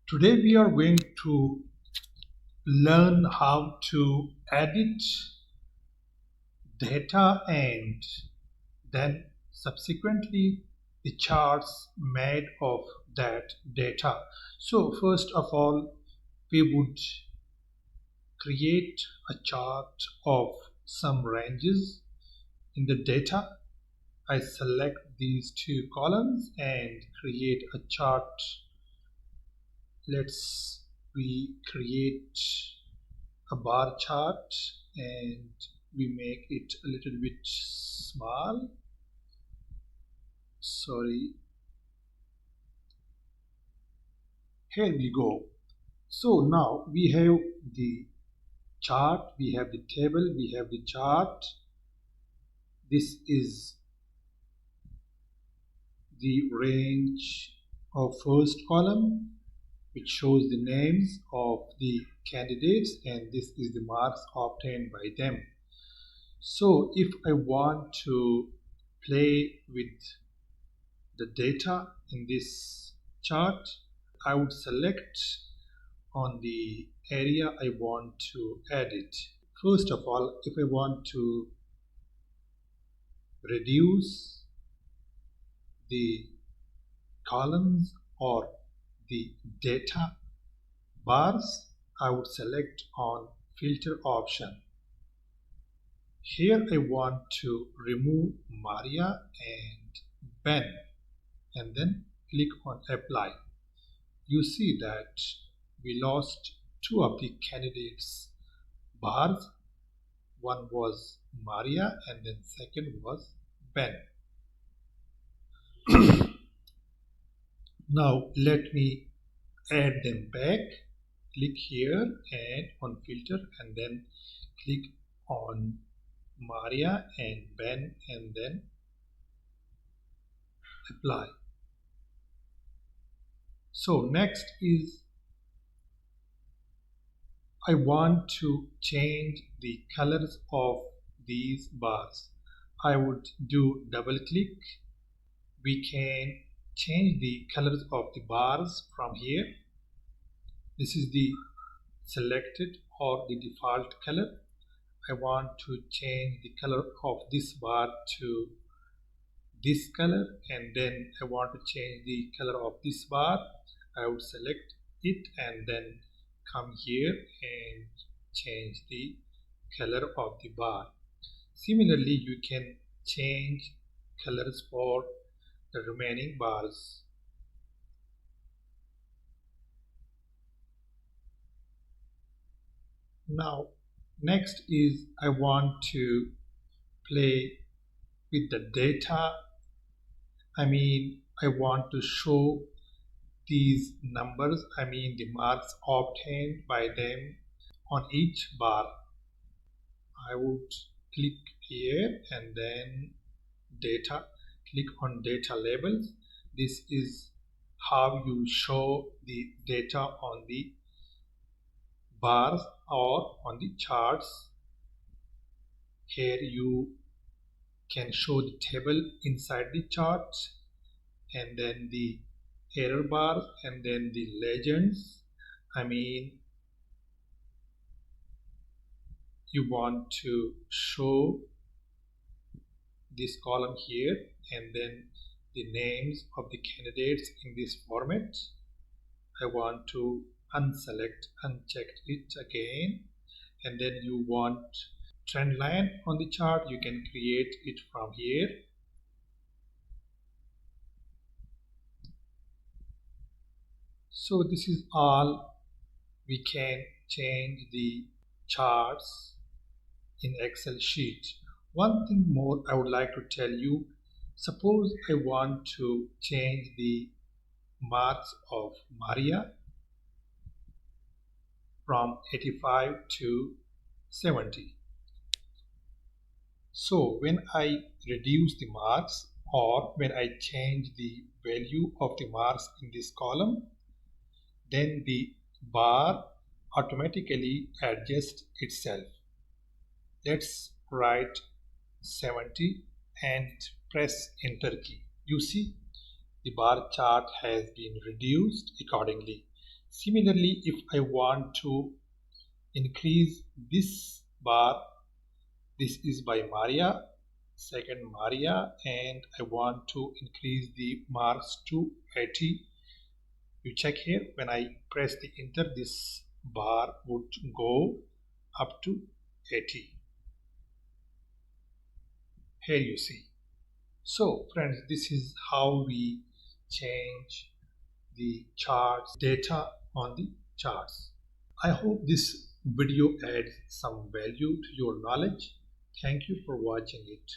Today we are going to learn how to edit data and then subsequently the charts made of that data. So first of all, we would create a chart of some ranges in the data. I select these two columns and create a chart. Let's we create a bar chart and we make it a little bit small. Sorry, here we go. So now we have the chart, we have the table, we have the chart. This is the range of first column, which shows the names of the candidates, and this is the marks obtained by them. So if I want to play with the data in this chart, I would select on the area I want to edit. First of all, if I want to reduce the columns or the data bars, I would select on filter option. Here I want to remove Maria and Ben and then click on apply. You see that we lost two of the candidates bars. One was Maria and then second was Ben. Now let me add them back. Click here and on filter and then click on Maria and Ben and then apply. So next is I want to change the colors of these bars. I would do double click. We can change the colors of the bars from here. This is the selected or the default color. I want to change the color of this bar to this color, and then I want to change the color of this bar. I would select it and then come here and change the color of the bar. Similarly, you can change colors for the remaining bars. Now next is I want to play with the data. I want to show these numbers, the marks obtained by them on each bar. I would click here and then data, click on data labels. This is how you show the data on the bars or on the charts. Here you can show the table inside the chart and then the error bars and then the legends. You want to show this column here and then the names of the candidates in this format. I want to uncheck it again, and then you want trend line on the chart. You can create it from here. So this is all. We can change the charts in Excel sheet. One thing more I would like to tell you, suppose I want to change the marks of Maria from 85 to 70. So when I reduce the marks or when I change the value of the marks in this column, then the bar automatically adjusts itself. Let's write 70 and press enter key. You see the bar chart has been reduced accordingly. Similarly, if I want to increase this bar, this is by Maria, second Maria, and I want to increase the marks to 80. You check here, when I press the enter, this bar would go up to 80. Here you see. So friends, this is how we change the charts data on the charts. I hope this video adds some value to your knowledge. Thank you for watching it.